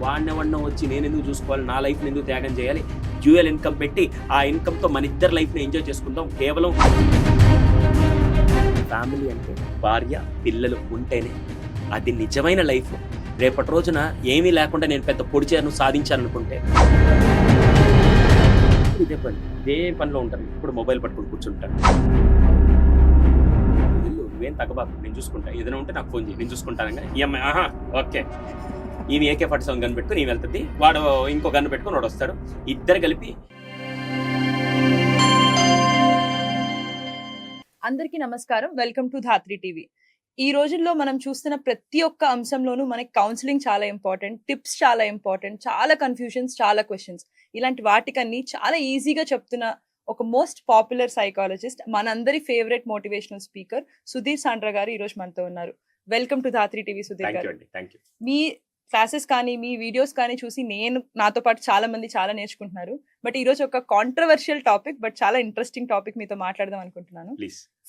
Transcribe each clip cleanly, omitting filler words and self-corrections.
వాడినవన్న వచ్చి నేను ఎందుకు చూసుకోవాలి, నా లైఫ్ని ఎందుకు త్యాగం చేయాలి, డ్యూయల్ ఇన్కమ్ పెట్టి ఆ ఇన్కమ్తో మన ఇద్దరు లైఫ్ని ఎంజాయ్ చేసుకుందాం. కేవలం ఫ్యామిలీ అంటే భార్య పిల్లలు ఉంటేనే అది నిజమైన లైఫ్. రేపటి రోజున ఏమీ లేకుండా నేను పెద్ద పొడిచాను సాధించాను ఇదే పనిలో ఉంటాను. ఇప్పుడు మొబైల్ పట్టుకుని కూర్చుంటాను. నువ్వేం తగ్గబాకు, నేను చూసుకుంటా, ఏదైనా ఉంటే నాకు ఫోన్ చేయి, నేను చూసుకుంటాను. EMI okay. ఈమె AK-47 గన్ పెట్టుకుని ఈమె వెళ్తుంది, వాడు ఇంకో గన్ను పెట్టుకుని వాడు వస్తాడు. ఇద్దరు కలిపి. అందరికీ నమస్కారం, వెల్కమ్ టు ధాత్రి టీవీ. ఈ రోజుల్లో మనం చూస్తున్న ప్రతి ఒక్క అంశంలోనూ మనకి కౌన్సిలింగ్ చాలా ఇంపార్టెంట్, టిప్స్ చాలా ఇంపార్టెంట్, చాలా కన్ఫ్యూజన్స్, చాలా క్వశ్చన్స్. ఇలాంటి వాటికన్నీ చాలా ఈజీగా చెప్తున్న ఒక మోస్ట్ పాపులర్ సైకాలజిస్ట్, మనందరి favourite motivational speaker Sudheer Sandra గారు ఈరోజు మనతో ఉన్నారు. Welcome to Dhatri TV Sudheer గారు. మీ క్లాసెస్ కానీ మీ వీడియోస్ కానీ చూసి నాతో పాటు చాలా మంది చాలా నేర్చుకుంటున్నారు. బట్ ఈ రోజు ఒక కాంట్రవర్షియల్ టాపిక్, బట్ చాలా ఇంట్రెస్టింగ్ టాపిక్ మీతో మాట్లాడదాం అనుకుంటున్నాను.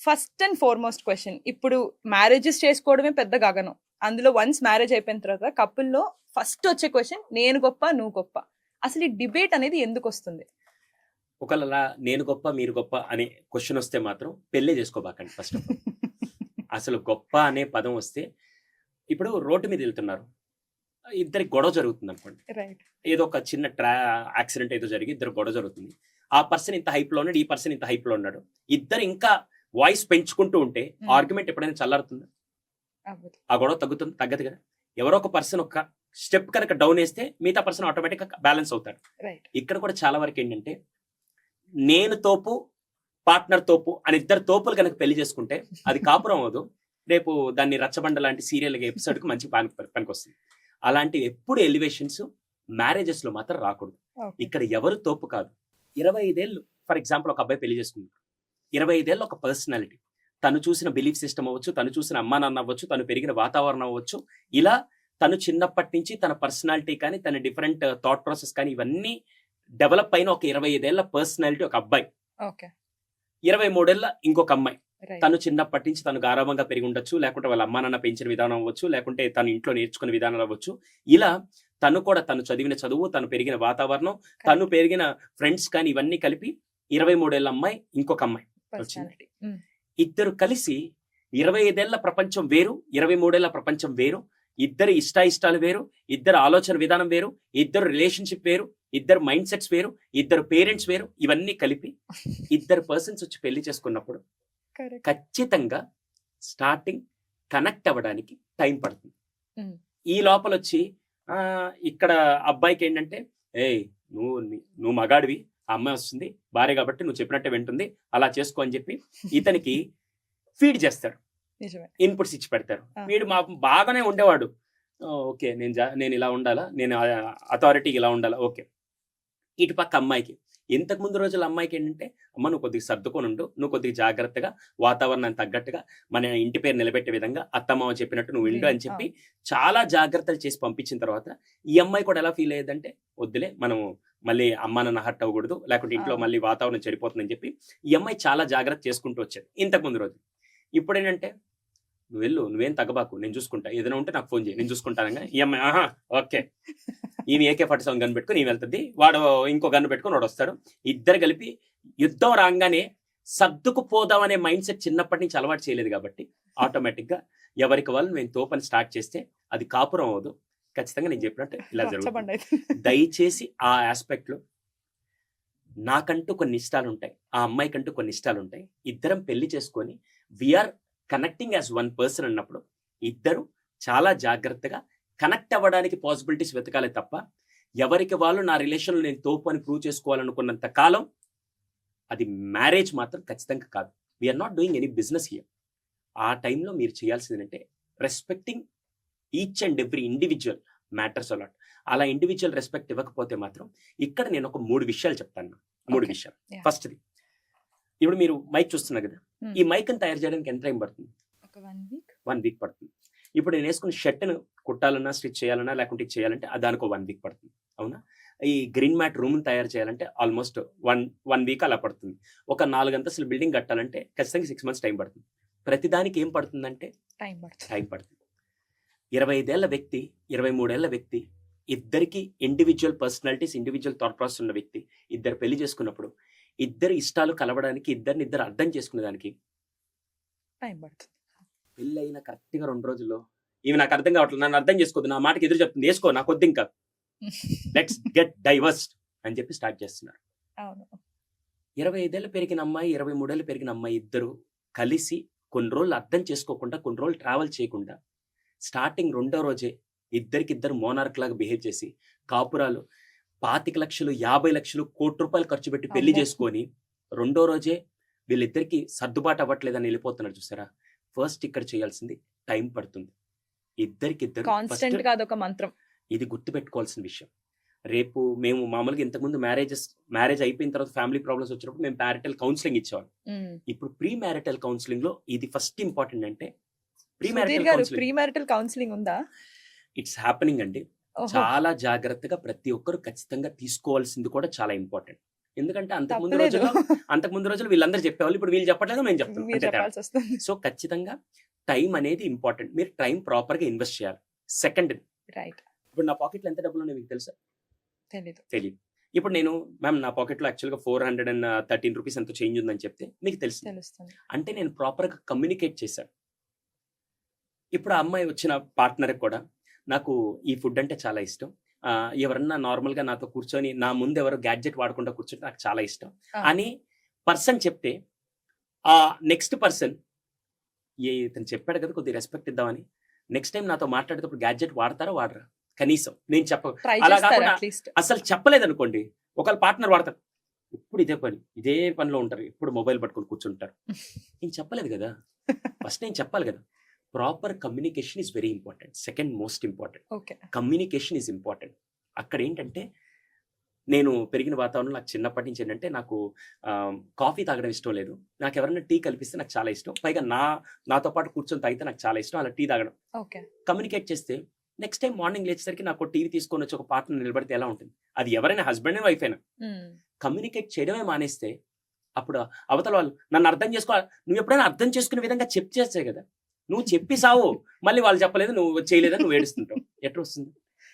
ఫస్ట్ అండ్ ఫార్మోస్ట్ క్వశ్చన్, ఇప్పుడు మ్యారేజెస్ చేసుకోవడమే పెద్ద గగనం. అందులో వన్స్ మ్యారేజ్ అయిపోయిన తర్వాత కపుల్లో ఫస్ట్ వచ్చే క్వశ్చన్, నేను గొప్ప నువ్వు గొప్ప. అసలు ఈ డిబేట్ అనేది ఎందుకు వస్తుంది? ఒకవేళ నేను గొప్ప మీరు గొప్ప అనే క్వశ్చన్ వస్తే మాత్రం పెళ్ళే చేసుకోబాకండి. ఫస్ట్ ఆఫ్ ఆల్ అసలు గొప్ప అనే పదం వస్తే, ఇప్పుడు రోడ్డు మీద వెళ్తున్నారు, ఇద్దరికి గొడవ జరుగుతుంది అనుకోండి. ఏదో ఒక చిన్న యాక్సిడెంట్ ఏదో జరిగి ఇద్దరు గొడవ జరుగుతుంది. ఆ పర్సన్ ఇంత హైప్ లో ఉన్నాడు, ఈ పర్సన్ ఇంత హైప్ లో ఉన్నాడు. ఇద్దరు ఇంకా వాయిస్ పెంచుకుంటూ ఉంటే ఆర్గ్యుమెంట్ ఎప్పుడైనా చల్లారుతుందా? ఆ గొడవ తగ్గదు కదా. ఎవరో ఒక పర్సన్ ఒక స్టెప్ కనుక డౌన్ వేస్తే మిగతా పర్సన్ ఆటోమేటిక్ గా బ్యాలెన్స్ అవుతాడు. ఇక్కడ కూడా చాలా వరకు ఏంటంటే, నేను తోపు పార్ట్నర్ తోపు అని ఇద్దరు తోపులు కనుక పెళ్లి చేసుకుంటే అది కాపురం అవ్వదు. రేపు దాన్ని రచ్చబండ లాంటి సీరియల్ ఎపిసోడ్ కి మంచి పనికి వస్తుంది. అలాంటి ఎప్పుడు ఎలివేషన్స్ మ్యారేజెస్ లో మాత్రం రాకూడదు. ఇక్కడ ఎవరు తోపు కాదు. 25 ఏళ్ళు ఫర్ ఎగ్జాంపుల్ ఒక అబ్బాయి పెళ్లి చేసుకున్నాడు. 25 ఏళ్ళు ఒక పర్సనాలిటీ, తను చూసిన బిలీఫ్ సిస్టమ్ అవ్వచ్చు, తను చూసిన అమ్మా నాన్న అవ్వచ్చు, తను పెరిగిన వాతావరణం అవ్వచ్చు, ఇలా తను చిన్నప్పటి నుంచి తన పర్సనాలిటీ కానీ తన డిఫరెంట్ థాట్ ప్రాసెస్ కానీ ఇవన్నీ డెవలప్ అయిన ఒక 25 ఏళ్ల పర్సనాలిటీ ఒక అబ్బాయి. 23 ఏళ్ళ ఇంకొక అమ్మాయి. తను చిన్నప్పటి నుంచి తను గారాభంగా పెరిగి ఉండొచ్చు, లేకుంటే వాళ్ళ అమ్మా నాన్న పెంచిన విధానం అవ్వచ్చు, లేకుంటే తను ఇంట్లో నేర్చుకున్న విధానాలు అవ్వచ్చు. ఇలా తను కూడా తను చదివిన చదువు, తను పెరిగిన వాతావరణం, తను పెరిగిన ఫ్రెండ్స్ కానీ ఇవన్నీ కలిపి 23 ఏళ్ళ అమ్మాయి ఇంకొక అమ్మాయి వచ్చింది. ఇద్దరు కలిసి 25 ఏళ్ల ప్రపంచం వేరు, 23 ఏళ్ల ప్రపంచం వేరు. ఇద్దరు ఇష్టాలు వేరు, ఇద్దరు ఆలోచన విధానం వేరు, ఇద్దరు రిలేషన్షిప్ వేరు, ఇద్దరు మైండ్ సెట్స్ వేరు, ఇద్దరు పేరెంట్స్ వేరు. ఇవన్నీ కలిపి ఇద్దరు పర్సన్స్ వచ్చి పెళ్లి చేసుకున్నప్పుడు ఖచ్చితంగా స్టార్టింగ్ కనెక్ట్ అవ్వడానికి టైం పడుతుంది. ఈ లోపల వచ్చి ఇక్కడ అబ్బాయికి ఏంటంటే, నువ్వు మగాడివి, ఆ అమ్మాయి వస్తుంది భార్య కాబట్టి నువ్వు చెప్పినట్టే వింటుంది, అలా చేసుకో అని చెప్పి ఇతనికి ఫీడ్ చేస్తాడు, ఇన్పుట్స్ ఇచ్చి పెడతారు. వీడు బాగానే ఉండేవాడు, ఓకే నేను ఇలా ఉండాలా, నేను అథారిటీకి ఇలా ఉండాలా, ఓకే. ఇటు పక్క అమ్మాయికి, ఇంతకు ముందు రోజుల అమ్మాయికి ఏంటంటే, అమ్మ నువ్వు కొద్దిగా సర్దుకొని ఉండు, నువ్వు కొద్దిగా జాగ్రత్తగా వాతావరణానికి తగ్గట్టుగా మన ఇంటి పేరు నిలబెట్టే విధంగా అత్తమ్మ చెప్పినట్టు నువ్వు విండు అని చెప్పి చాలా జాగ్రత్తలు చేసి పంపించిన తర్వాత ఈ అమ్మాయి కూడా ఎలా ఫీల్ అయ్యేదంటే, వద్దులే మనం మళ్ళీ అమ్మ నాన్న హర్ట్ అవ్వకూడదు, లేకుంటే ఇంట్లో మళ్ళీ వాతావరణం చెడిపోతుందని చెప్పి ఈ అమ్మాయి చాలా జాగ్రత్త చేసుకుంటూ వచ్చేది ఇంతకు ముందు రోజు. ఇప్పుడు ఏంటంటే, నువ్వేం తగ్గబాకు, నేను చూసుకుంటా, ఏదైనా ఉంటే నాకు ఫోన్ చేయి, నేను చూసుకుంటాను. EMI okay. ఈమె AK-47 గన్ పెట్టుకుని ఈమె వెళ్తుంది, వాడు ఇంకో గన్ను పెట్టుకుని వాడు వస్తాడు. ఇద్దరు కలిపి యుద్ధం రాగానే సర్దుకుపోదాం అనే మైండ్ సెట్ చిన్నప్పటి నుంచి అలవాటు చేయలేదు కాబట్టి ఆటోమేటిక్ గా ఎవరికి వాళ్ళు నేను తోపని స్టార్ట్ చేస్తే అది కాపురం అవ్వదు. ఖచ్చితంగా నేను చెప్పినట్టు ఇలా జరుగుతుంది. దయచేసి ఆ ఆస్పెక్ట్ లో నాకంటూ కొన్ని ఇష్టాలు ఉంటాయి, ఆ అమ్మాయికంటూ కొన్ని ఇష్టాలు ఉంటాయి. ఇద్దరం పెళ్లి చేసుకొని we are connecting as one person అన్నప్పుడు ఇద్దరు చాలా జాగ్రత్తగా కనెక్ట్ అవ్వడానికి పాసిబిలిటీస్ వెతకాలి తప్ప, ఎవరికి వాళ్ళు నా రిలేషన్లో నేను తోపు అని ప్రూవ్ చేసుకోవాలనుకున్నంత కాలం అది మ్యారేజ్ మాత్రం ఖచ్చితంగా కాదు. We are not doing any business here. ఆ టైంలో మీరు చేయాల్సింది ఏంటంటే, respecting each and every individual matters a lot. అలా ఇండివిజువల్ రెస్పెక్ట్ ఇవ్వకపోతే మాత్రం ఇక్కడ నేను ఒక 3 విషయాలు చెప్తాను. 3 విషయాలు. ఫస్ట్ది, ఇప్పుడు మీరు మైక్ చూస్తున్నారు కదా, ఈ మైక్ ని తయారు చేయడానికి ఎంత టైం పడుతుంది? 1 వీక్ పడుతుంది. ఇప్పుడు నేను వేసుకున్న షర్ట్ను కుట్టాలన్నా, స్టిచ్ చేయాలన్నా, లేకుంటే చేయాలంటే దానికి 1 వీక్ పడుతుంది, అవునా? ఈ గ్రీన్ మ్యాట్ రూమ్ తయారు చేయాలంటే ఆల్మోస్ట్ వన్ వీక్ అలా పడుతుంది. ఒక 4 అంతస్తుల బిల్డింగ్ కట్టాలంటే ఖచ్చితంగా 6 months టైం పడుతుంది. ప్రతిదానికి ఏం పడుతుందంటే టైం పడుతుంది. 25 ఏళ్ల వ్యక్తి, 23 ఏళ్ల వ్యక్తి ఇద్దరికి individual personalities, individual thought process ఉన్న వ్యక్తి ఇద్దరు పెళ్లి చేసుకున్నప్పుడు ఇద్దరి ఇష్టాలు కలవడానికి, ఇద్దరు అర్థం చేసుకునేదానికి టైం పడుతుంది. పెళ్ళి అయిన కరెక్ట్గా 2 రోజుల్లో ఇవి నాకు అర్థం కావట్లేదు, నన్ను అర్థం చేసుకోవద్దు, నా మాటకి ఎదురు చెప్తుంది, వేసుకో నాకు వద్దు ఇంకా, లెట్స్ గెట్ డైవర్స్డ్ అని చెప్పి స్టార్ట్ చేస్తున్నారు. అవును. 25 ఏళ్ళు పెరిగిన అమ్మాయి, 23 ఏళ్ళు పెరిగిన అమ్మాయి ఇద్దరు కలిసి కొన్ని రోజులు అర్థం చేసుకోకుండా, కొన్ని రోజులు ట్రావెల్ చేయకుండా, స్టార్టింగ్ 2వ రోజే ఇద్దరికిద్దరు మోనార్క్ లాగా బిహేవ్ చేసి కాపురాలు 25 లక్షలు, 50 లక్షలు, ₹1,00,00,000 ఖర్చు పెట్టి పెళ్లి అమ్మో. చేసుకొని 2వ రోజే వీళ్ళిద్దరికి సర్దుబాటు అవ్వట్లేదని వెళ్ళిపోతున్నారు చూసారా. ఫస్ట్ ఇక్కడ చేయాల్సింది టైం పడుతుంది. ఇద్దరికిద్దరు కాన్స్టెంట్ ఫస్ట్ గా అదొక మంత్రం. ఇది గుర్తుపెట్టుకోవాల్సిన విషయం. రేపు మేము మామూలుగా ఇంతకుముందు మ్యారేజ్ అయిపోయిన తర్వాత ఫ్యామిలీ ప్రాబ్లమ్స్ వచ్చినప్పుడు మేము మ్యారిటల్ కౌన్సిలింగ్ ఇచ్చేవాళ్ళం. ఉమ్. ఇప్పుడు ప్రీ మ్యారిటల్ కౌన్సిలింగ్ లో ఇది ఫస్ట్ ఇంపార్టెంట్. అంటే ప్రీ సుధీర్ మ్యారిటల్ గారు, కౌన్సిలింగ్ ప్రీ మ్యారిటల్ కౌన్సిలింగ్ ఉందా? ఇట్స్ హ్యాపెనింగ్ అండి. ఓహో. చాలా జాగ్రత్తగా ప్రతి ఒక్కరు ఖచ్చితంగా తీసుకోవాల్సింది కూడా చాలా ఇంపార్టెంట్. ఎందుకంటే అంతకుముందు తప్పలేదు. రోజులు వీళ్ళందరూ చెప్పేవాళ్ళు, ఇప్పుడు వీళ్ళు చెప్పట్లేదు, మేము చెప్తాం మీరు అంతే తేడా. చెప్పాల్సి వస్తుంది. సో ఖచ్చితంగా టైం అనేది ఇంపార్టెంట్. మీరు టైం ప్రాపర్ గా ఇన్వెస్ట్ చేయాలి. Second, right. ఇప్పుడు నా పాకెట్లో ఎంత డబ్బులు ఉన్నాయి మీకు తెలుసా? తెలీదు. తెలియదు. ఇప్పుడు నేను మ్యామ్ నా పాకెట్లో యాక్చువల్గా 413 రూపీస్ ఎంతో చేంజ్ ఉందని చెప్తే మీకు తెలుసు. తెలుస్తుంది. అంటే నేను ప్రాపర్గా కమ్యూనికేట్ చేశాను. ఇప్పుడు ఆ అమ్మాయి వచ్చిన పార్ట్నర్ కూడా నాకు ఈ ఫుడ్ అంటే చాలా ఇష్టం, ఎవరన్నా నార్మల్గా నాతో కూర్చొని నా ముందు ఎవరు గ్యాడ్జెట్ వాడకుండా కూర్చొని నాకు చాలా ఇష్టం ఆ. అని పర్సన్ చెప్తే, ఆ నెక్స్ట్ పర్సన్ ఇతను చెప్పాడు కదా కొద్దిగా రెస్పెక్ట్ ఇద్దామని నెక్స్ట్ టైం నాతో మాట్లాడేటప్పుడు గ్యాడ్జెట్ వాడతారా వాడరా కనీసం నేను ట్రై అలా చేస్తారు కాకుండా అట్లీస్ట్. అసలు చెప్పలేదు అనుకోండి, ఒకళ్ళ పార్ట్నర్ వాడతారు, ఇప్పుడు ఇదే పనిలో ఉంటారు, ఎప్పుడు మొబైల్ పట్టుకొని కూర్చుంటారు. నేను చెప్పలేదు కదా, ఫస్ట్ నేను చెప్పాలి కదా. Proper communication is very important. Second most important, okay. Communication is important. అక్కడ ఏంటంటే నేను పెరిగిన వాతావరణం నాకు చిన్నప్పటి నుంచి ఏంటంటే నాకు కాఫీ తాగడం ఇష్టం లేదు, నాకు ఎవరైనా టీ కల్పిస్తే నాకు చాలా ఇష్టం, పైగా నాతో పాటు కూర్చొని తాగితే నాకు చాలా ఇష్టం, అలా టీ తాగడం. ఓకే. కమ్యూనికేట్ చేస్తే నెక్స్ట్ టైం మార్నింగ్ లేచేసరికి నాకు టీవీ తీసుకొని వచ్చి ఒక పార్ట్నర్ నిలబడితే ఎలా ఉంటుంది? అది ఎవరైనా హస్బెండ్ అండ్ వైఫ్ అయినా కమ్యూనికేట్ చేయడమే మానేస్తే అప్పుడు అవతల వాళ్ళు నన్ను అర్థం చేసుకో, నువ్వు ఎప్పుడైనా అర్థం చేసుకునే విధంగా చేస్తే కదా, నువ్వు చెప్పి సావు, మళ్ళీ వాళ్ళు చెప్పలేదు నువ్వు చేయలేదని నువ్వు ఏడుస్తుంటావు. ఎట్లా వస్తుంది?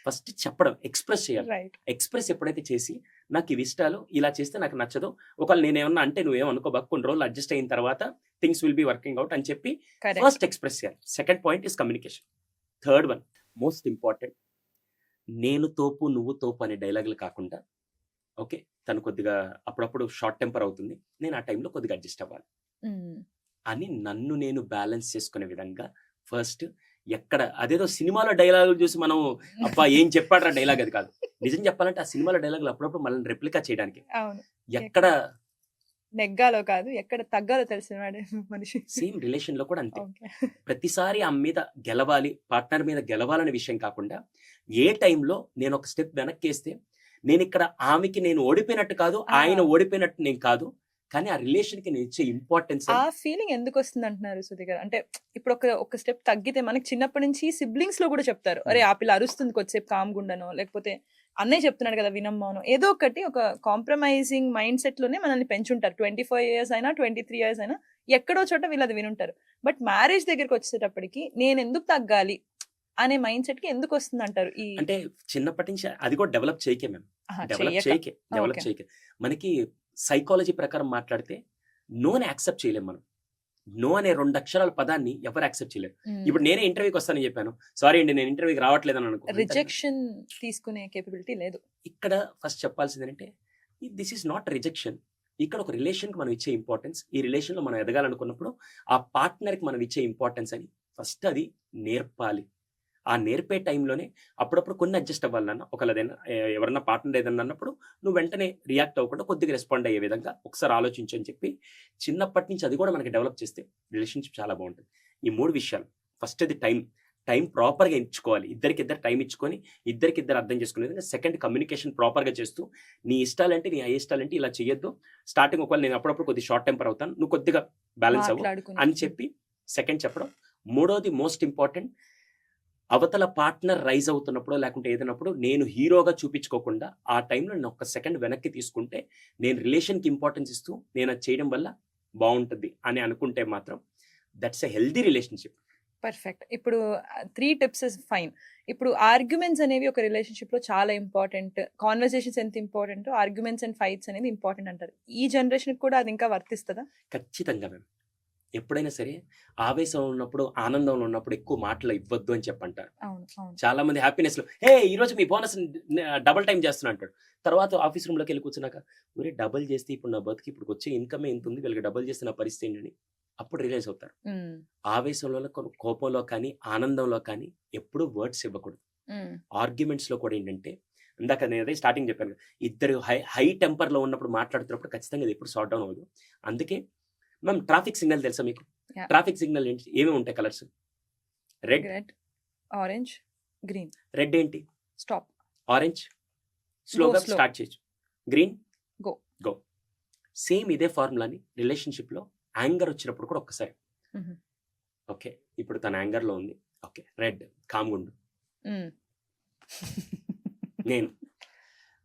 ఫస్ట్ చెప్పడం, ఎక్స్ప్రెస్ చేయాలి. రైట్. ఎక్స్ప్రెస్ ఎప్పుడైతే చేసి నాకు ఇవి ఇష్టాలు, ఇలా చేస్తే నాకు నచ్చదు, ఒకవేళ నేనేమన్నా అంటే నువ్వేమనుకోబాకు, కొన్ని రోజులు అడ్జస్ట్ అయిన తర్వాత things will be working out అని చెప్పి కరెక్ట్. ఫస్ట్ ఎక్స్ప్రెస్ చేయాలి. Second point is communication. Third one most important, నేను తోపు నువ్వు తోపు అనే డైలాగులు కాకుండా, ఓకే తను కొద్దిగా అప్పుడప్పుడు షార్ట్ టెంపర్ అవుతుంది, నేను ఆ టైంలో కొద్దిగా అడ్జస్ట్ అవ్వాలి అని నన్ను నేను బ్యాలెన్స్ చేసుకునే విధంగా ఫస్ట్ ఎక్కడ అదేదో సినిమాలో డైలాగులు చూసి మనం అబ్బా ఏం చెప్పాడ్రా డైలాగ్, అది కాదు. నిజం చెప్పాలంటే ఆ సినిమాలో డైలాగులు అప్పుడప్పుడు మనల్ని రెప్లికా చేయడానికి అవును. ఎక్కడ నెగ్గాలో కాదు ఎక్కడ తగ్గాలో తెలిసిన వాడే మనిషి. సేమ్ రిలేషన్ లో కూడా అంతే. ఓకే. ప్రతిసారి ఆమె మీద గెలవాలి, పార్ట్నర్ మీద గెలవాలనే విషయం కాకుండా, ఏ టైంలో నేను ఒక స్టెప్ వెనక్కేస్తే నేను ఇక్కడ ఆమెకి నేను ఓడిపోయినట్టు కాదు, ఆయన ఓడిపోయినట్టు నేను కాదు, కానీ ఆ రిలేషన్ కి నేను ఇచ్చే ఇంపార్టెన్స్. ఆ ఫీలింగ్ ఎందుకు వస్తుంది అంటున్నారు సుధీర్ గారు? అంటే ఇప్పుడు ఒక స్టెప్ తగ్గితే మనకి చిన్నప్పటి నుంచి సిబ్లింగ్స్ లో కూడా చెప్తారు, అరే ఆ పిల్ల అరుస్తుంది కొద్దిసేపు కామ్గుండనో, లేకపోతే అన్నయ్య చెప్తున్నాడు కదా వినమ్మానో, ఏదో ఒకటి ఒక కాంప్రమైజింగ్ మైండ్ సెట్ లోనే మనల్ని పెంచుంటారు. 25 years అయినా 23 years అయినా ఎక్కడో చోట వీళ్ళది వినుంటారు. బట్ మ్యారేజ్ దగ్గరికి వచ్చేటప్పటికి నేను ఎందుకు తగ్గాలి అనే మైండ్ సెట్ కి ఎందుకు వస్తుంది అంటారు? ఈ అంటే చిన్నప్పటి నుంచి అది కూడా డెవలప్ చేయకే మేము, డెవలప్ చేయకే. మనకి సైకాలజీ ప్రకారం మాట్లాడితే నోని యాక్సెప్ట్ చేయలేము మనం. నో అనే 2 అక్షరాల పదాన్ని ఎవరు యాక్సెప్ట్ చేయలేరు. ఇప్పుడు నేనే ఇంటర్వ్యూకి వస్తానని చెప్పాను, సారీ అండి నేను ఇంటర్వ్యూకి రావట్లేదు అని అనుకో, రిజెక్షన్ తీసుకునే కేపబిలిటీ లేదు. ఇక్కడ ఫస్ట్ చెప్పాల్సింది ఏంటంటే దిస్ ఈస్ నాట్ రిజెక్షన్. ఇక్కడ ఒక రిలేషన్కి మనం ఇచ్చే ఇంపార్టెన్స్, ఈ రిలేషన్లో మనం ఎదగాలనుకున్నప్పుడు ఆ పార్ట్నర్కి మనం ఇచ్చే ఇంపార్టెన్స్ అని ఫస్ట్ అది నేర్పాలి. ఆ నేర్పే టైంలోనే అప్పుడప్పుడు కొన్ని అడ్జస్ట్ అవ్వాలన్నా, ఒకవేళ ఎవరన్నా పార్ట్నర్ ఏదన్నా అన్నప్పుడు నువ్వు వెంటనే రియాక్ట్ అవ్వకుండా కొద్దిగా రెస్పాండ్ అయ్యే విధంగా ఒకసారి ఆలోచించు అని చెప్పి చిన్నప్పటి నుంచి అది కూడా మనకి డెవలప్ చేస్తే రిలేషన్షిప్ చాలా బాగుంటుంది. ఈ 3 విషయాలు, ఫస్ట్ అది టైం ప్రాపర్గా ఇచ్చుకోవాలి, ఇద్దరికిద్దరు టైం ఇచ్చుకొని ఇద్దరికిద్దరు అర్థం చేసుకునే విధంగా. సెకండ్ కమ్యూనికేషన్ ప్రాపర్గా చేస్తూ, నీ ఇష్టాలంటే నీ ఇష్టాలంటే ఇలా చేయొద్దు, స్టార్టింగ్ ఒకవేళ నేను అప్పుడప్పుడు కొద్దిగా షార్ట్ టెంపర్ అవుతాను, నువ్వు కొద్దిగా బ్యాలెన్స్ అవ్వు అని చెప్పి సెకండ్ చెప్పడం. మూడోది మోస్ట్ ఇంపార్టెంట్, అవతల పార్ట్నర్ రైజ్ అవుతున్నప్పుడు లేకుంటే ఏదైనప్పుడు నేను హీరోగా చూపించుకోకుండా ఆ టైంలో నేను ఒక్క సెకండ్ వెనక్కి తీసుకుంటే, నేను రిలేషన్కి ఇంపార్టెన్స్ ఇస్తూ నేను అది చేయడం వల్ల బాగుంటుంది అని అనుకుంటే మాత్రం that's a healthy relationship. Perfect. ఇప్పుడు 3 టిప్స్ ఇస్ ఫైన్. ఇప్పుడు ఆర్గ్యుమెంట్స్ అనేవి ఒక రిలేషన్‌షిప్‌లో చాలా ఇంపార్టెంట్. కాన్వర్సేషన్స్ ఎంత ఇంపార్టెంటో ఆర్గ్యుమెంట్స్ అండ్ ఫైట్స్ అనేది ఇంపార్టెంట్ అంటారు. ఈ జనరేషన్‌కి కూడా అది ఇంకా వర్తిస్తదా? ఖచ్చితంగా మ్యామ్. ఎప్పుడైనా సరే ఆవేశంలో ఉన్నప్పుడు, ఆనందంలో ఉన్నప్పుడు ఎక్కువ మాటలు ఇవ్వద్దు అని చెప్పంటారు. అవును. అవును. చాలా మంది హ్యాపీనెస్‌లో ఈరోజు మీ బోనస్ డబుల్ టైమ్ చేస్తున్నా అంటాడు. తర్వాత ఆఫీస్ రూమ్‌లోకి వెళ్లి కూర్చున్నాక ఒరేయ్! డబుల్ చేస్తే ఇప్పుడు నా బతుకు ఇప్పుడు వచ్చే ఇన్‌కమే ఇంతుంది. వీళ్ళకి డబుల్ చేస్తే నా పరిస్థితి ఏంటని అప్పుడు రియలైజ్ అవుతారు. హ్మ్. ఆవేశంలో కోపంలో కానీ, ఆనందంలో కానీ ఎప్పుడూ వర్డ్స్ ఇవ్వకూడదు. హ్మ్. ఆర్గ్యుమెంట్స్‌లో కూడా ఏంటంటే ఇందాక నేను అదే స్టార్టింగ్ చెప్పాను కదా! ఇద్దరు హై టెంపర్‌లో ఉన్నప్పుడు మాట్లాడుతున్నప్పుడు ఖచ్చితంగా ఇది ఎప్పుడు సార్ట్ డౌన్ అవ్వదు. అందుకే మ్యామ్ ట్రాఫిక్ సిగ్నల్ తెలుసా మీకు? యాహ్! ట్రాఫిక్ సిగ్నల్ ఏంటి? ఏమేమి ఉంటాయి colours? Red. Red, orange, green. Red ఏంటి? స్టాప్. ఆరెంజ్ స్లోగా స్లో. స్టార్ట్ చేయొచ్చు. Green go. గో. సేమ్ ఇదే ఫార్ములాని రిలేషన్‌షిప్‌లో యాంగర్ వచ్చినప్పుడు కూడా ఒక్కసారి హుహు. ఓకే. ఇప్పుడు తను యాంగర్‌లో ఉంది. ఓకే. రెడ్ కామ్‌గా ఉండు. హ్మ్. నేను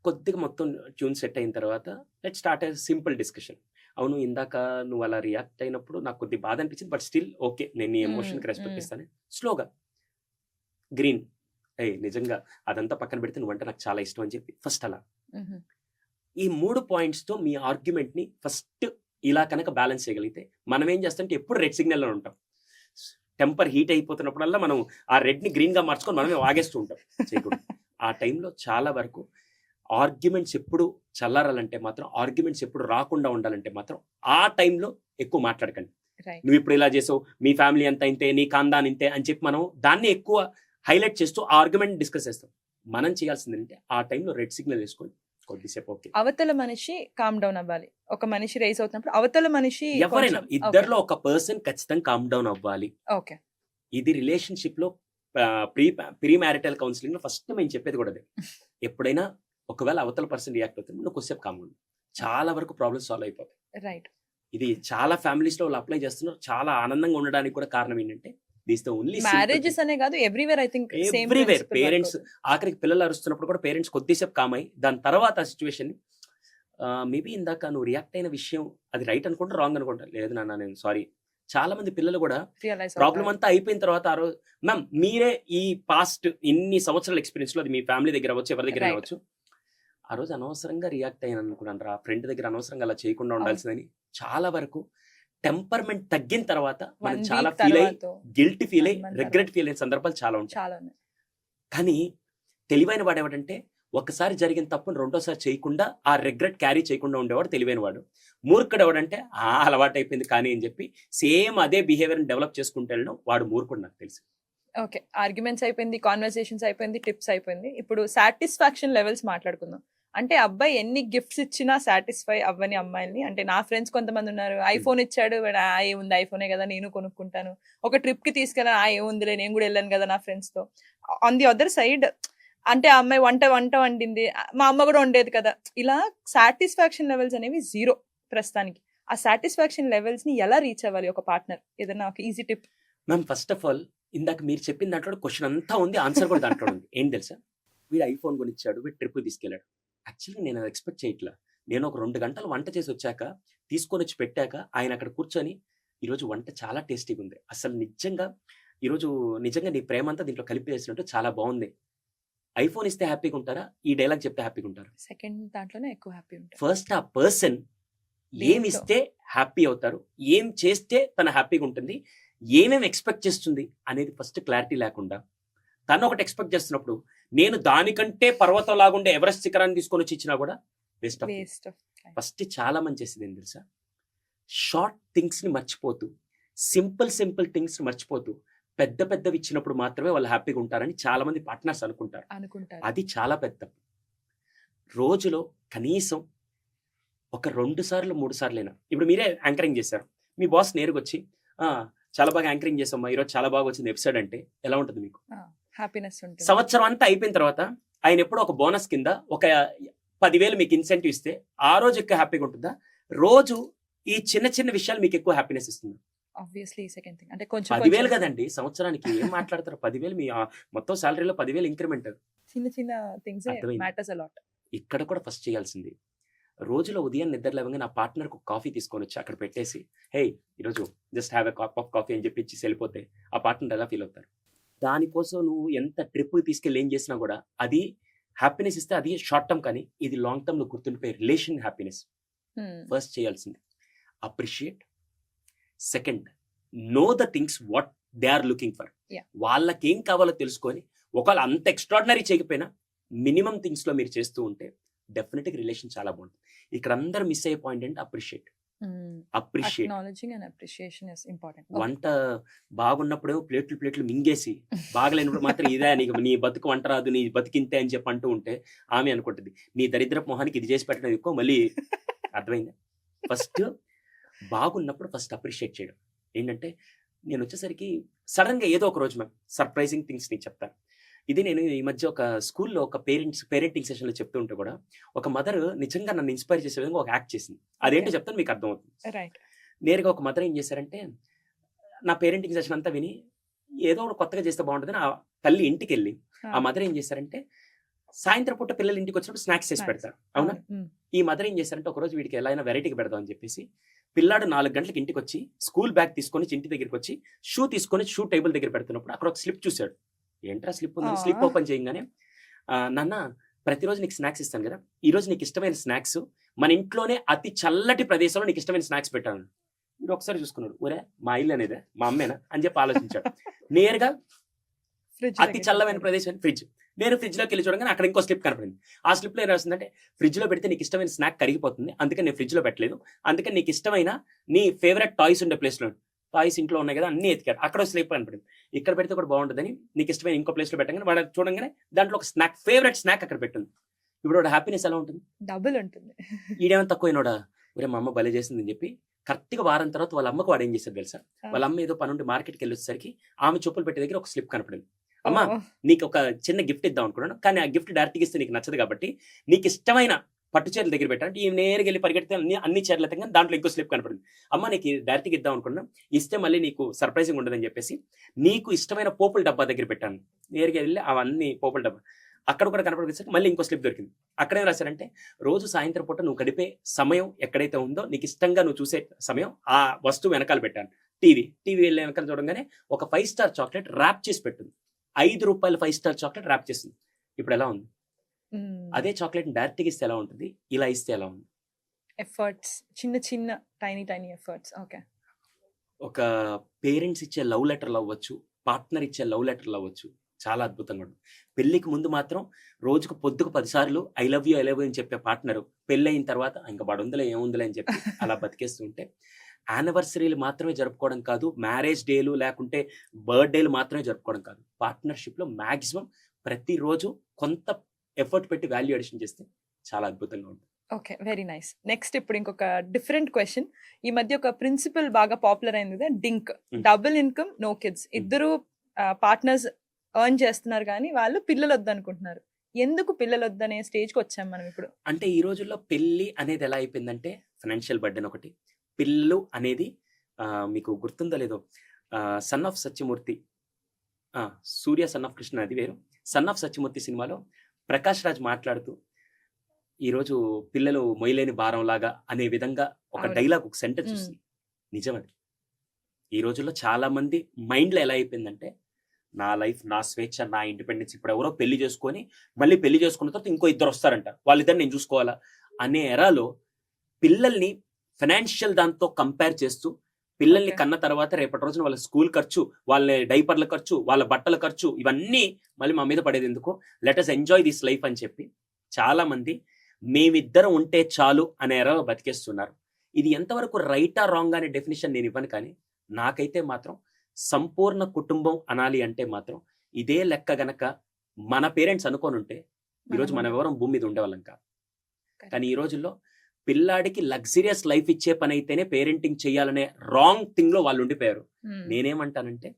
కొద్దిగా మొత్తం ట్యూన్ సెట్ అయిన తర్వాత let's start a simple discussion. అవును ఇందాక నువ్వు అలా రియాక్ట్ అయినప్పుడు నాకు కొద్దిగా బాధ అనిపించింది. But still okay. నేను నీ ఎమోషన్‌కి రెస్పెక్ట్ ఇస్తాను. స్లోగా గ్రీన్ నిజంగా అదంతా పక్కన పెడితే నువ్వంటే నాకు చాలా ఇష్టం అని చెప్పి ఫస్ట్ అలా. హుహు. ఈ 3 పాయింట్స్‌తో మీ ఆర్గ్యుమెంట్‌ని ఫస్ట్ ఇలా కనుక బ్యాలెన్స్ చేయగలిగితే మనం ఏం చేస్తామంటే ఎప్పుడు రెడ్ సిగ్నల్‌లో ఉంటాం. టెంపర్ హీట్ అయిపోతున్నప్పుడల్లా మనం ఆ రెడ్‌ని గ్రీన్‌గా మార్చుకొని మనమే వాగేస్తూ ఉంటాం. చేయకూడదు. ఆ టైంలో చాలా వరకు ఆర్గ్యుమెంట్స్ ఎప్పుడు చల్లారాలంటే మాత్రం, ఆర్గ్యుమెంట్స్ ఎప్పుడు రాకుండా ఉండాలంటే మాత్రం ఆ టైంలో ఎక్కువ మాట్లాడకండి. రైట్. నువ్వు ఇప్పుడు ఇలా చేసావు, మీ ఫ్యామిలీ అంతా ఇంతే, నీ ఖాందాన్ ఇంతే అని చెప్పి మనం దాన్ని ఎక్కువ హైలైట్ చేస్తూ ఆ ఆర్గ్యుమెంట్ డిస్కస్ చేస్తాం. మనం చేయాల్సింది ఏంటంటే ఆ టైంలో రెడ్ సిగ్నల్ వేసుకొని కొద్దిసేపు ఓకే. అవతల మనిషి కామ్ డౌన్ అవ్వాలి. ఒక మనిషి రైజ్ అవుతున్నప్పుడు అవతల మనిషి ఎవరైనా కొంచెం ఇద్దరిలో ఒక పర్సన్ ఖచ్చితంగా కామ్ డౌన్ అవ్వాలి. ఓకే. ఇది రిలేషన్‌షిప్‌లో ప్రీ మ్యారిటల్ కౌన్సిలింగ్‌లో ఫస్ట్ మేము చెప్పేది కూడా అదే. ఎప్పుడైనా ఒకవేళ అవతల పర్సన్ రియాక్ట్ అవుతుంది నువ్వు కొద్దిసేపు కామ్‌గా ఉండు. చాలా వరకు ప్రాబ్లమ్స్ సాల్వ్ అయిపోతాయి. రైట్. ఇది చాలా ఫ్యామిలీస్‌లో వాళ్ళు అప్లై చేస్తున్నారు. చాలా ఆనందంగా ఉండడానికి కూడా కారణం ఏంటంటే దిస్ ద ఓన్లీ మ్యారేజెస్ అనే కాదు everywhere I think same everywhere parents ఆఖరికి పిల్లలు అరుస్తున్నప్పుడు కూడా పేరెంట్స్ కొద్దిసేపు కామ్ అయ్యి దాని తర్వాత ఆ సిచ్యువేషన్‌ని మేబీ ఇందాక నువ్వు రియాక్ట్ అయిన విషయం అది రైట్ అనుకుంటా, రాంగ్ అనుకుంటా. లేదు నాన్న నేను సారీ. చాలా మంది పిల్లలు కూడా రియలైజ్ ప్రాబ్లమ్ అంతా అయిపోయిన తర్వాత ఆ రోజు మ్యామ్ మీరే ఈ పాస్ట్ ఇన్ని సంవత్సరాల ఎక్స్‌పీరియన్స్‌లో అది మీ ఫ్యామిలీ దగ్గర అవ్వచ్చు, ఎవరి దగ్గర Right. అవ్వచ్చు. ఆ రోజు అనవసరంగా రియాక్ట్ అయ్యాను అనుకున్నాను రా. ఫ్రెండ్ దగ్గర అనవసరంగా అలా చేయకుండా ఉండాల్సిందని చాలా వరకు టెంపర్‌మెంట్ తగ్గిన తర్వాత మనం 1 చాలా వీక్ ఫీల్ అయ్యి తర్వాత గిల్టీ ఫీల్ అయ్యి 1 month రిగ్రెట్ ఫీల్ అయిన సందర్భాలు చాలా ఉంటాయి. చాలా ఉన్నాయి. కానీ తెలివైన వాడు ఎవడంటే ఒక్కసారి జరిగిన తప్పును రెండోసారి చేయకుండా ఆ రిగ్రెట్ క్యారీ చేయకుండా ఉండేవాడు తెలివైన వాడు. మూర్ఖుడు ఎవడంటే అలవాటు అయిపోయింది కానీ అని చెప్పి సేమ్ అదే బిహేవియర్‌ని డెవలప్ చేసుకుంటూ వెళ్ళడం వాడు మూర్ఖుడు నాకు తెలుసు. ఓకే. ఆర్గ్యుమెంట్స్ అయిపోయింది, కాన్వర్సేషన్స్ అయిపోయింది, టిప్స్ అయిపోయింది. ఇప్పుడు సాటిస్ఫాక్షన్ లెవెల్స్ మాట్లాడుకుందాం. అంటే అబ్బాయి ఎన్ని గిఫ్ట్స్ ఇచ్చినా సాటిస్ఫై అవ్వని అమ్మాయిల్ని, అంటే నా ఫ్రెండ్స్ కొంతమంది ఉన్నారు. ఐఫోన్ ఇచ్చాడు ఏముంది ఐఫోనే కదా నేను కొనుక్కుంటాను. ఒక ట్రిప్ కి తీసుకెళ్ళాను ఏముందిలే నేను కూడా వెళ్ళాను కదా నా ఫ్రెండ్స్ తో. ఆన్ ది అదర్ సైడ్ అంటే ఆ అమ్మాయి వంట వండింది, మా అమ్మ కూడా వండేది కదా. ఇలా సాటిస్ఫాక్షన్ లెవెల్స్ అనేవి జీరో ప్రస్తుతానికి. ఆ సాటిస్ఫాక్షన్ లెవెల్స్ ని ఎలా రీచ్ అవ్వాలి ఒక పార్ట్నర్? ఏదైనా ఒక easy tip. Ma'am first of all ఇందాక మీరు చెప్పిన దాంట్లో క్వశ్చన్ అంతా ఉంది, ఆన్సర్ కూడా దాంట్లో ఉంది. ఏం తెలుసా? వీడు ఐఫోన్ కొనిచ్చాడు, వీడు ట్రిప్ తీసుకెళ్ళాడు. యాక్చువల్లీ నేను అది ఎక్స్పెక్ట్ చేయట్లా. నేను ఒక 2 గంటలు వంట చేసి వచ్చాక తీసుకొని వచ్చి పెట్టాక ఆయన అక్కడ కూర్చొని ఈరోజు వంట చాలా టేస్టీగా ఉంది, అసలు ఈరోజు నిజంగా నీ ప్రేమ అంతా దీంట్లో కలిపేసినట్టు చాలా బాగుంది. ఐఫోన్ ఇస్తే హ్యాపీగా ఉంటారా, ఈ డైలాగ్ చెప్తే హ్యాపీగా ఉంటారు? సెకండ్ దాంట్లోనే ఎక్కువ హ్యాపీ ఉంటారు. ఫస్ట్ ఆ పర్సన్ ఏమి ఇస్తే హ్యాపీ అవుతారు, ఏం చేస్తే తన హ్యాపీగా ఉంటుంది, ఏమేమి ఎక్స్పెక్ట్ చేస్తుంది అనేది ఫస్ట్ క్లారిటీ లేకుండా తను ఒకటి ఎక్స్పెక్ట్ చేస్తున్నప్పుడు నేను దానికంటే పర్వతం లాగుండే ఎవరెస్ట్ శిఖరాన్ని తీసుకొని వచ్చి ఇచ్చినా కూడా waste of. Waste of first చాలా మంది చేసేది ఏం తెలుసా? షార్ట్ థింగ్స్ని మర్చిపోతూ సింపుల్ థింగ్స్ని మర్చిపోతూ పెద్దవి ఇచ్చినప్పుడు మాత్రమే వాళ్ళు హ్యాపీగా ఉంటారని చాలా మంది పార్ట్నర్స్ అనుకుంటారు. అది చాలా పెద్ద తప్పు. రోజులో కనీసం ఒక 2 సార్లు 3 సార్లైనా, ఇప్పుడు మీరే యాంకరింగ్ చేశారు, మీ బాస్ నేరుగా వచ్చి చాలా బాగా యాంకరింగ్ చేసామ్మా, ఈరోజు చాలా బాగా వచ్చింది ఎపిసోడ్ అంటే ఎలా ఉంటుంది మీకు? హ్యాపీనెస్ ఉంటుంది. సంవత్సరం అంతా అయిపోయిన తర్వాత ఆయన ఎప్పుడు ఒక బోనస్ కింద ఒక 10,000 మీకు ఇన్సెంటివ్ ఇస్తే ఆ రోజు ఎక్కువ హ్యాపీగా ఉంటుందా, రోజు ఈ చిన్న విషయాలు మీకు ఎక్కువ హ్యాపీనెస్ ఇస్తుంది? Obviously second thing. అంటే కొంచెం 10,000 కదండి సంవత్సరానికి, ఏం మాట్లాడతారు? 10,000 మీ మొత్తం సాలరీలో 10,000 ఇంక్రిమెంట్. చిన్న థింగ్స్ అర్థమైంది. Matters a lot. ఇక్కడ కూడా ఫస్ట్ చేయాల్సింది రోజులో ఉదయం నిద్ర లేవగానే నా పార్ట్నర్‌కి ఒక కాఫీ తీసుకొని వచ్చి అక్కడ పెట్టేసి, "హేయ్! ఈరోజు just have a cup of coffee" అని చెప్పి ఇచ్చేసి వెళ్ళిపోతే ఆ పార్ట్నర్ ఎలా ఫీల్ అవుతారు? దానికోసం నువ్వు ఎంత ట్రిప్‌కి తీసుకెళ్ళి ఏం చేసినా కూడా అది హ్యాపీనెస్ ఇస్తే అది షార్ట్ టర్మ్, కానీ ఇది లాంగ్ టర్మ్‌లో గుర్తుండిపోయే రిలేషన్ హ్యాపీనెస్. ఫస్ట్ చేయాల్సింది appreciate. Second, know the things what they are looking for. Yeah. వాళ్ళకేం కావాలో తెలుసుకొని, ఒకవేళ అంత ఎక్స్ట్రాడినరీ చేయకపోయినా మినిమం థింగ్స్‌లో మీరు చేస్తూ ఉంటే డెఫినెట్‌గా రిలేషన్ చాలా బాగుంటుంది. ఇక్కడ అందరూ మిస్ అయ్యే పాయింట్ ఏంటి? Appreciate. Appreciate. Acknowledging and appreciation is important. వంట బాగున్నప్పుడు ప్లేట్లు మింగేసి, బాగలేనప్పుడు మాత్రం ఇదే నీకు నీ బతుకు వంట రాదు, నీ బతికింతే అని చెప్పి అంటూ ఉంటే ఆమె అనుకుంటుంది నీ దరిద్రపు మొహానికి ఇది చేసి పెట్టడం ఎక్కువ. మళ్ళీ అర్థమైందా? ఫస్ట్ బాగున్నప్పుడు ఫస్ట్ అప్రిషియేట్ చేయడం. ఏంటంటే నేను వచ్చేసరికి సడన్గా ఏదో ఒక రోజు మ్యామ్ సర్ప్రైజింగ్ థింగ్స్ నీకు చెప్తాను. ఇది నేను ఈ మధ్య ఒక స్కూల్లో ఒక పేరెంటింగ్ సెషన్లో చెప్తూ ఉంటే కూడా ఒక మదర్ నిజంగా నన్ను ఇన్స్పైర్ చేసే విధంగా ఒక యాక్ట్ చేసింది. అదేంటో Okay. చెప్తాను, మీకు అర్థమవుతుంది. రైట్. నేరుగా ఒక మదర్ ఏం చేశారంటే, నా పేరెంటింగ్ సెషన్ అంతా విని ఏదో ఒకటి కొత్తగా చేస్తే బాగుంటుందని ఆ తల్లి ఇంటికి వెళ్ళి ఆ మదర్ ఏం చేశారంటే, సాయంత్రం పూట పిల్లలు ఇంటికి వచ్చినప్పుడు స్నాక్స్ చేసి పెడతారు అవునా. ఈ మదర్ ఏం చేశారంటే, ఒకరోజు వీడికి ఎలా అయినా వెరైటీకి పెడదాం అని చెప్పేసి పిల్లాడు 4 గంటలకు ఇంటికి వచ్చి స్కూల్ బ్యాగ్ తీసుకొని ఇంటి దగ్గరికి వచ్చి షూ తీసుకొని షూ టేబుల్ దగ్గర పెడుతున్నప్పుడు అక్కడ ఒక స్లిప్ చూశాడు. ఏంట్రా స్లిప్ ఉంది? స్లిప్ ఓపెన్ చేయగానే, నాన్న ప్రతిరోజు నీకు స్నాక్స్ ఇస్తాను కదా, ఈ రోజు నీకు ఇష్టమైన స్నాక్స్ మన ఇంట్లోనే అతి చల్లటి ప్రదేశంలో నీకు ఇష్టమైన స్నాక్స్ పెట్టాను. వీడు ఒకసారి చూసుకున్నాడు, ఊరే మా ఇల్లు అనేదే మా అమ్మేనా అని చెప్పి ఆలోచించాడు. నేరుగా అతి చల్లమైన ప్రదేశం ఫ్రిడ్జ్. నేను ఫ్రిడ్జ్ లోకి వెళ్ళి చూడగానే అక్కడ ఇంకో స్లిప్ కనపడింది. ఆ స్లిప్ లో ఏం రాస్తుందంటే, ఫ్రిడ్జ్ లో పెడితే నీకు ఇష్టమైన స్నాక్ కరిగిపోతుంది, అందుకని నేను ఫ్రిడ్జ్ లో పెట్టలేదు, అందుకని నీకు ఇష్టమైన నీ ఫేవరెట్ టాయ్స్ ఉండే ప్లేస్ లో, టాయ్స్ ఇంట్లో ఉన్నాయి కదా అన్ని ఎతికాడు, అక్కడ స్లిప్ కనపడింది. ఇక్కడ పెడితే కూడా బాగుంటుందని నీకు ఇష్టమైన ఇంకో ప్లేస్ లో పెట్టగానే వాడు చూడగానే దాంట్లో ఒక స్నాక్, ఫేవరెట్ స్నాక్ అక్కడ పెట్టింది. ఇప్పుడు వాడు హ్యాపీనెస్ ఎలా ఉంటుంది? డబుల్ ఉంటుంది. ఈడేమో తక్కువైనోడా, ఒరే మా అమ్మ భలే చేసింది అని చెప్పి కరెక్ట్ గా వారం తర్వాత వాళ్ళ అమ్మకు వాడు ఏం చేశారు తెలుసా? వాళ్ళ అమ్మ ఏదో పనుండి మార్కెట్కి వెళ్ళి వచ్చేసరికి ఆమె చెప్పులు పెట్టే దగ్గర ఒక స్లిప్ కనపడింది. అమ్మా నీకు ఒక చిన్న గిఫ్ట్ ఇద్దాం అనుకున్నాను, కానీ ఆ గిఫ్ట్ డైరెక్ట్గా ఇస్తే నీకు నచ్చదు కాబట్టి నీకు ఇష్టమైన పట్టు చీరల దగ్గర పెట్టాను. ఈ నేరుగా వెళ్ళి పరిగెడితే అన్ని చీరలు అయితే దాంట్లో ఇంకో స్లిప్ కనపడింది. అమ్మ నీకు డైరెక్ట్గా ఇద్దాం అనుకున్నాను, ఇస్తే మళ్ళీ నీకు సర్ప్రైజింగ్ ఉండదని చెప్పేసి నీకు ఇష్టమైన పోపుల డబ్బా దగ్గర పెట్టాను. నేరుగా వెళ్ళి అవన్నీ పోపుల డబ్బా అక్కడ కూడా కనపడిసరికి మళ్ళీ ఇంకో స్లిప్ దొరికింది. అక్కడేం రాశారంటే, రోజు సాయంత్రం పూట నువ్వు గడిపే సమయం ఎక్కడైతే ఉందో నీకు ఇష్టంగా నువ్వు చూసే సమయం ఆ వస్తువు వెనకాల పెట్టాను. టీవీ వెళ్ళే వెనకాల చూడగానే ఒక 5 స్టార్ చాక్లెట్ ర్యాప్ చేసి పెట్టింది. 5 రూపాయల 5 స్టార్ చాక్లెట్ ర్యాప్ చేసింది. ఇప్పుడు ఎలా ఉంది? అదే చాక్లెట్ డైరెక్ట్గా ఇస్తే ఎలా ఉంటుంది, ఇలా ఇస్తే ఎలా ఉంది? ఎఫర్ట్స్, చిన్న టైనీ ఎఫర్ట్స్. ఓకే. ఒక పేరెంట్స్ ఇచ్చే లవ్ లెటర్లు అవ్వచ్చు, పార్ట్నర్ ఇచ్చే లవ్ లెటర్లు అవ్వచ్చు, చాలా అద్భుతంగా ఉంటుంది. పెళ్లికి ముందు మాత్రం రోజుకు పొద్దుకు 10 సార్లు ఐ లవ్ యూ అని చెప్పే పార్ట్నర్ పెళ్ళి అయిన తర్వాత ఇంకా బడుందలే ఏముందిలే అని చెప్పి అలా బతికేస్తూ ఉంటే, యానివర్సరీలు మాత్రమే జరుపుకోవడం కాదు, మ్యారేజ్ డేలు లేకుంటే బర్త్డేలు మాత్రమే జరుపుకోవడం కాదు, పార్ట్నర్షిప్లో మ్యాక్సిమం ప్రతిరోజు కొంత ఎఫర్ట్ పెట్టి వాల్యూ అడిషన్ చేస్తే చాలా అద్భుతంగా ఉంటుంది. Okay, very nice. నెక్స్ట్ ఇప్పుడు ఇంకొక డిఫరెంట్ క్వశ్చన్. ఈ మధ్య ఒక ప్రిన్సిపల్ బాగా పాపులర్ అయింది కదా, DINK, double income no kids. ఇద్దరు పార్ట్నర్స్ ఎర్న్ చేస్తున్నారు కానీ వాళ్ళు పిల్లలు వద్దనుకుంటున్నారు. ఎందుకు పిల్లలు వద్దనే స్టేజ్కి వచ్చాం మనం ఇప్పుడు? అంటే ఈ రోజుల్లో పెళ్లి అనేది ఎలా అయిపోయిందంటే ఫైనాన్షియల్ బర్డెన్ ఒకటి, పిల్లలు అనేది మీకు గుర్తుందో లేదో, son of Satyamurthy, Surya son of Krishna అది వేరు, సన్ ఆఫ్ సత్యమూర్తి సినిమాలో ప్రకాష్ రాజ్ మాట్లాడుతూ ఈరోజు పిల్లలు మొయ్యలేని భారం లాగా అనే విధంగా ఒక డైలాగ్, ఒక సెంటెన్స్ చూస్తుంది. నిజమది. ఈ రోజుల్లో చాలా మంది మైండ్లో ఎలా అయిపోయిందంటే, నా లైఫ్, నా స్వేచ్ఛ, నా ఇండిపెండెన్స్, ఇప్పుడు ఎవరో పెళ్లి చేసుకొని మళ్ళీ పెళ్లి చేసుకున్న తర్వాత ఇంకో ఇద్దరు వస్తారంట, వాళ్ళిద్దరు నేను చూసుకోవాలా అనే ఎరాలో పిల్లల్ని ఫైనాన్షియల్ దాంతో కంపేర్ చేస్తూ, పిల్లల్ని కన్న తర్వాత రేపటి రోజున వాళ్ళ స్కూల్ ఖర్చు, వాళ్ళ డైపర్ల ఖర్చు, వాళ్ళ బట్టల ఖర్చు, ఇవన్నీ మళ్ళీ మా మీద పడేది ఎందుకు, let us enjoy this life అని చెప్పి చాలా మంది మేమిద్దరం ఉంటే చాలు అనే ఎరాలో బతికేస్తున్నారు. ఇది ఎంతవరకు రైటా రాంగ్ అనే డెఫినేషన్ నేను ఇవ్వను, కానీ నాకైతే మాత్రం సంపూర్ణ కుటుంబం అనాలి అంటే మాత్రం ఇదే లెక్క గనక మన పేరెంట్స్ అనుకోని ఉంటే ఈరోజు మనం ఎవరం భూమి మీద ఉండేవాళ్ళం కాదు. కానీ ఈ రోజుల్లో పిల్లాడికి లగ్జరియస్ లైఫ్ ఇచ్చే పని అయితేనే పేరెంటింగ్ చేయాలనే రాంగ్ థింగ్ లో వాళ్ళు ఉండిపోయారు. నేనేమంటానంటే,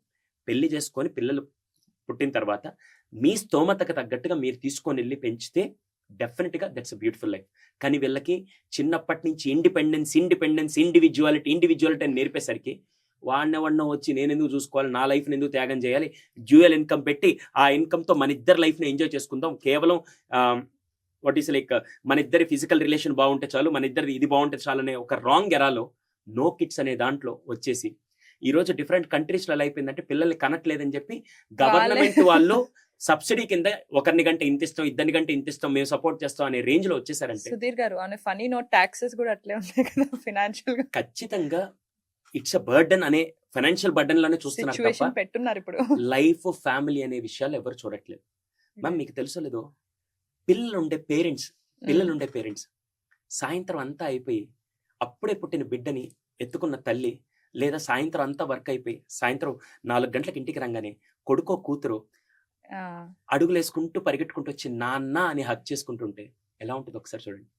పెళ్లి చేసుకొని పిల్లలు పుట్టిన తర్వాత మీ స్తోమతకు తగ్గట్టుగా మీరు తీసుకొని వెళ్ళి పెంచితే డెఫినెట్ గా దట్స్ అ బ్యూటిఫుల్ లైఫ్. కానీ వీళ్ళకి చిన్నప్పటి నుంచి ఇండిపెండెన్స్ ఇండివిజువాలిటీ అని నేర్పేసరికి వాడినో వచ్చి నేను ఎందుకు చూసుకోవాలి, నా లైఫ్ ఎందుకు త్యాగం చేయాలి, డ్యూయల్ ఇన్కమ్ పెట్టి ఆ ఇన్కమ్ తో మన ఇద్దరు లైఫ్ ని ఎంజాయ్ చేసుకుందాం, కేవలం వాట్ ఈస్ లైక్ మన ఇద్దరి ఫిజికల్ రిలేషన్ బాగుంటే చాలు, మన ఇద్దరి ఇది బాగుంటే చాలు అనే ఒక రాంగ్ ఎరాలో నో కిడ్స్ అనే దాంట్లో వచ్చేసి ఈ రోజు డిఫరెంట్ కంట్రీస్ లో ఎలా అయిపోయిందంటే పిల్లల్ని కనట్లేదని చెప్పి గవర్నమెంట్ వాళ్ళు సబ్సిడీ కింద ఒకరిని గంటే ఇంత ఇస్తాం, ఇద్దరిని గంటే ఇంత ఇస్తాం, మేము సపోర్ట్ చేస్తాం అనే రేంజ్ లో వచ్చేసారంటే సుధీర్ గారు అనే ఫనీ నోట్ టాక్సెస్ కూడా అట్లే ఉన్నాయి కదా ఫైనాన్షియల్ గా ఖచ్చితంగా ఇట్స్ అ బర్డన్ అనే ఫైనాన్షియల్ బర్డన్ లోనే చూస్తున్నారు సిచ్యువేషన్ తప్ప పెట్టున్నారు ఇప్పుడు. లైఫ్ ఫ్యామిలీ అనే విషయాలు ఎవరు చూడట్లేదు. మ్యామ్ మీకు తెలుసో లేదో పిల్లలుండే పేరెంట్స్ సాయంత్రం అంతా అయిపోయి అప్పుడే పుట్టిన బిడ్డని ఎత్తుకున్న తల్లి, లేదా సాయంత్రం అంతా వర్క్ అయిపోయి సాయంత్రం 4 గంటలకు ఇంటికి రాగానే కొడుకో కూతురు ఆ, అడుగులేసుకుంటూ పరిగెట్టుకుంటూ వచ్చి నాన్న అని హక్ చేసుకుంటుంటే ఎలా ఉంటుంది ఒకసారి చూడండి.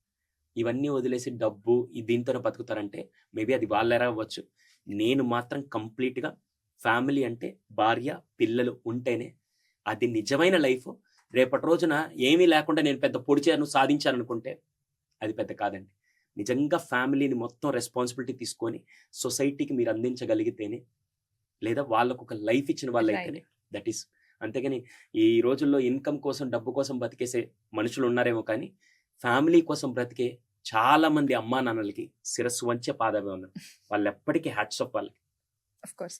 ఇవన్నీ వదిలేసి డబ్బు దీంతోనే బతుకుతారంటే మేబీ అది వాళ్ళెరా అవ్వచ్చు. నేను మాత్రం కంప్లీట్గా ఫ్యామిలీ అంటే భార్య పిల్లలు ఉంటేనే అది నిజమైన లైఫ్. రేపటి రోజున ఏమీ లేకుండా నేను పెద్ద పొడిచాను సాధించాను అనుకుంటే అది పెద్ద కాదండి. నిజంగా ఫ్యామిలీని మొత్తం రెస్పాన్సిబిలిటీ తీసుకొని సొసైటీకి మీరు అందించగలిగితేనే, లేదా వాళ్ళకు ఒక లైఫ్ ఇచ్చిన వాళ్ళు అయితేనే దట్ ఈస్. అంతేగాని ఈ రోజుల్లో ఇన్కమ్ కోసం డబ్బు కోసం బతికేసే మనుషులు ఉన్నారేమో కానీ ఫ్యామిలీ కోసం బ్రతికే చాలా మంది అమ్మా నాన్నలకి శిరస్సు వంచే పాదమే ఉన్నారు. వాళ్ళు ఎప్పటికీ హ్యాట్స్ ఆఫ్ వాళ్ళకి. Of course.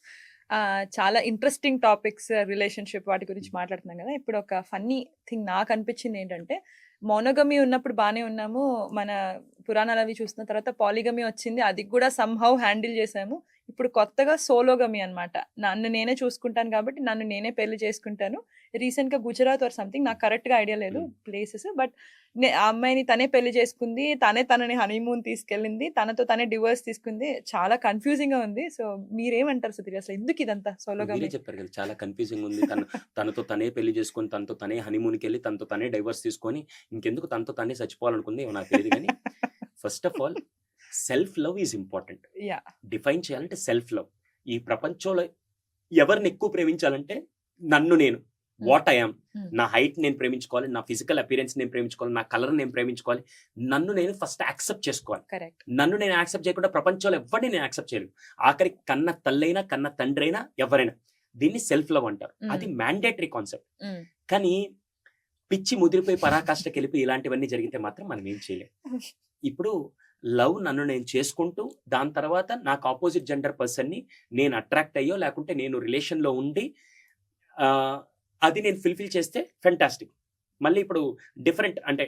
చాలా ఇంట్రెస్టింగ్ టాపిక్స్ రిలేషన్షిప్ వాటి గురించి మాట్లాడుతున్నాం కదా. ఇప్పుడు ఒక ఫన్నీ థింగ్ నాకు అనిపించింది ఏంటంటే, మోనోగమి ఉన్నప్పుడు బాగానే ఉన్నాము, మన పురాణాలు అవి చూసిన తర్వాత పాలిగమి వచ్చింది, అది కూడా సంహౌ హ్యాండిల్ చేసాము. ఇప్పుడు కొత్తగా సోలోగమి అన్నమాట. నన్ను నేనే చూసుకుంటాను కాబట్టి నన్ను నేనే పెళ్లి చేసుకుంటాను. రీసెంట్ గా గుజరాత్ ఆర్ సంథింగ్, నాకు కరెక్ట్ గా ఐడియా లేదు ప్లేసెస్, బట్ ఆ అమ్మాయిని తనే పెళ్లి చేసుకుంది, తనని హనీమూన్ తీసుకెళ్ళింది, తనతో తనే డివోర్స్ తీసుకుంది. చాలా కన్ఫ్యూజింగ్ గా ఉంది. సో మీరేమంటారు సుధీర్, అసలు ఎందుకు ఇదంతా సోలోగమి? మీరే చెప్పారు కదా చాలా కన్ఫ్యూజింగ్ ఉంది. తనతో తనే పెళ్లి చేసుకొని తనతో తనే హనీమూన్కి వెళ్ళి తనతో తనే డైవర్స్ తీసుకొని ఇంకెందుకు తనతో తనే చచ్చిపోవాలనుకుంది ఏమో నాకు తెలియదు. కానీ first of all self love is important. Yeah, define చేయాలంటే సెల్ఫ్ లవ్. ఈ ప్రపంచంలో ఎవరిని ఎక్కువ ప్రేమించాలంటే నన్ను నేను, వాట్ ఐఎమ్, నా హైట్ నేను ప్రేమించుకోవాలి, నా ఫిజికల్ అపిరెన్స్ నేను ప్రేమించుకోవాలి, నా కలర్ నేను ప్రేమించుకోవాలి, నన్ను నేను ఫస్ట్ యాక్సెప్ట్ చేసుకోవాలి. కరెక్ట్. నన్ను నేను యాక్సెప్ట్ చేయకుండా ప్రపంచంలో ఎవరిని నేను యాక్సెప్ట్ చేయలేదు. ఆఖరి కన్న తల్లైనా కన్న తండ్రి అయినా ఎవరైనా దీన్ని సెల్ఫ్ లవ్ అంటారు. అది మ్యాండేటరీ కాన్సెప్ట్. కానీ పిచ్చి ముదిరిపోయి పరాకాష్ఠకి వెళ్ళిపోయి ఇలాంటివన్నీ జరిగితే మాత్రం మనం ఏం చేయలేం. ఇప్పుడు లవ్ నన్ను నేను చేసుకుంటూ దాని తర్వాత నాకు ఆపోజిట్ జెండర్ పర్సన్ని నేను అట్రాక్ట్ అయ్యో లేకుంటే నేను రిలేషన్లో ఉండి అది నేను ఫుల్ఫిల్ చేస్తే ఫెంటాస్టిక్. మళ్ళీ ఇప్పుడు డిఫరెంట్ అంటే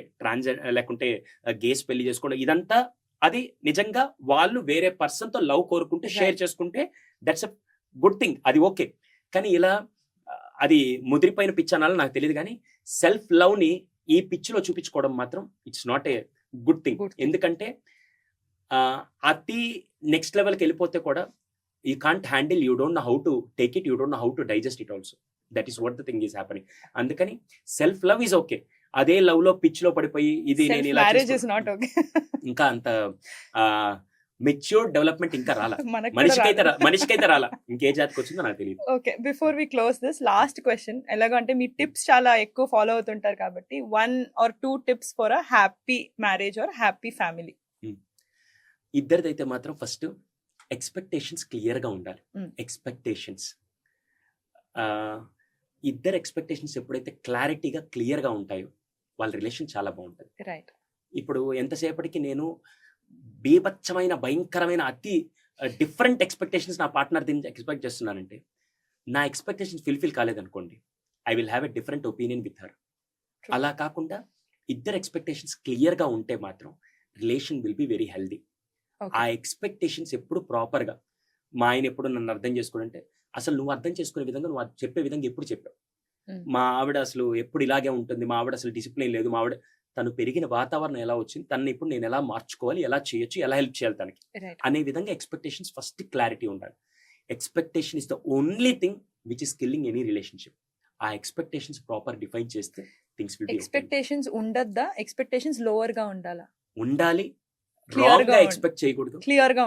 లేకుంటే గేస్ పెళ్లి చేసుకోవడం ఇదంతా అది నిజంగా వాళ్ళు వేరే పర్సన్తో లవ్ కోరుకుంటే షేర్ చేసుకుంటే దట్స్ అ గుడ్ థింగ్, అది ఓకే. కానీ ఇలా అది ముదిరిపోయిన పిచ్ అనాలో నాకు తెలియదు. కానీ సెల్ఫ్ లవ్ని ఈ పిచ్లో చూపించుకోవడం మాత్రం it's not a good thing. ఎందుకంటే అతి నెక్స్ట్ లెవెల్కి వెళ్ళిపోతే కూడా you can't handle, you don't know how to take it, you don't know how to digest it also. That is what the thing is happening. అందుకని self love is okay. అదే love లో pitch లో పడిపోయి ఇది నేను ఇలా ఇంకా అంత మెచ్యూర్ డెవలప్మెంట్ ఇంకా రాలా, మనిషికైతే రాలా, ఇంకే జాతికి వచ్చిందో నాకు తెలియదు. Okay, before we close this last question. ఎలాగంటే మీ టిప్స్ చాలా ఎక్కువ ఫాలో అవుతుంటారు కాబట్టి 1 or 2 tips for a happy marriage or happy family. ఇద్దరిదైతే మాత్రం ఫస్ట్ ఎక్స్పెక్టేషన్స్ క్లియర్ గా ఉండాలి. ఎక్స్పెక్టేషన్స్ ఇద్దరు ఎక్స్పెక్టేషన్స్ ఎప్పుడైతే క్లారిటీగా క్లియర్ గా ఉంటాయో వాళ్ళ రిలేషన్ చాలా బాగుంటుంది. రైట్. ఇప్పుడు ఎంతసేపటికి నేను బీభత్సమైన భయంకరమైన అతి డిఫరెంట్ ఎక్స్పెక్టేషన్స్ నా పార్ట్నర్ దీన్ని ఎక్స్పెక్ట్ చేస్తున్నానంటే నా ఎక్స్పెక్టేషన్స్ ఫుల్ఫిల్ కాలేదనుకోండి, I will have a different opinion with her. అలా కాకుండా ఇద్దరు ఎక్స్పెక్టేషన్స్ క్లియర్ గా ఉంటే మాత్రం relation will be very healthy. ఆ ఎక్స్పెక్టేషన్స్ ఎప్పుడు ప్రాపర్గా, మా ఆయన ఎప్పుడు నన్ను అర్థం చేసుకోవాలంటే అసలు నువ్వు అర్థం చేసుకునే విధంగా నువ్వు చెప్పే విధంగా ఎప్పుడు చెప్పావు. మా ఆవిడ అసలు ఎప్పుడు ఇలాగే ఉంటుంది, మా ఆవిడ అసలు డిసిప్లిన్ లేదు, మా ఆవిడ తను పెరిగిన వాతావరణం ఎలా వచ్చింది, తను ఇప్పుడు నేను ఎలా మార్చుకోవాలి, ఎలా చేయొచ్చు, ఎలా హెల్ప్ చేయాలి తనకి అనే విధంగా ఎక్స్పెక్టేషన్స్ ఫస్ట్ క్లారిటీ ఉండాలి. Expectation is the only thing which is killing any relationship. ఆ ఎక్స్పెక్టేషన్స్ ప్రాపర్ డిఫైన్ చేస్తే థింగ్స్ విల్ బి. ఎక్స్పెక్టేషన్స్ ఉండద్దా? ఎక్స్పెక్టేషన్స్ లోవర్ గా ఉండాలా? ఉండాలి. రాంగ్ గా ఎక్స్పెక్ట్ చేయకూడదు, క్లియర్ గా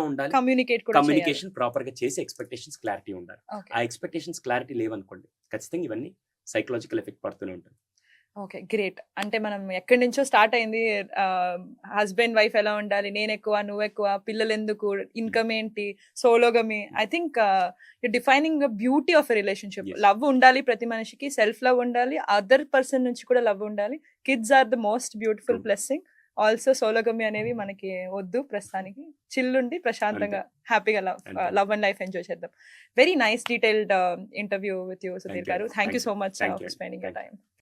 ఉండాలి. కమ్యూనికేషన్ ప్రాపర్ గా చేసి ఎక్స్పెక్టేషన్స్ క్లారిటీ ఉండాలి. ఆ ఎక్స్పెక్టేషన్స్ క్లారిటీ లేవనుకోండి ఖచ్చితంగా ఇవన్నీ సైకలాజికల్ ఎఫెక్ట్ పడుతూనే ఉంటుంది. Okay, great. అంటే మనం ఎక్కడి నుంచో స్టార్ట్ అయింది. హస్బెండ్ వైఫ్ ఎలా ఉండాలి, నేను ఎక్కువ నువ్వు ఎక్కువ, పిల్లలు ఎందుకు, ఇన్కమ్ ఏంటి, sologamy. I think defining beauty of relationship. Yes. Love ఉండాలి ప్రతి మనిషికి, సెల్ఫ్ లవ్ ఉండాలి, అదర్ పర్సన్ నుంచి కూడా లవ్ ఉండాలి. Kids are the most beautiful True. Blessing. Also sologamy అనేవి మనకి వద్దు ప్రస్తుతానికి. చిల్లుండి ప్రశాంతంగా హ్యాపీగా అంతే. లవ్ అండ్ లైఫ్ ఎంజాయ్ చేద్దాం. Very nice detailed interview with you Sudheer Thank you. Garu. Thank you Thank so you. Much Thank for you. Spending your Thank you. Time.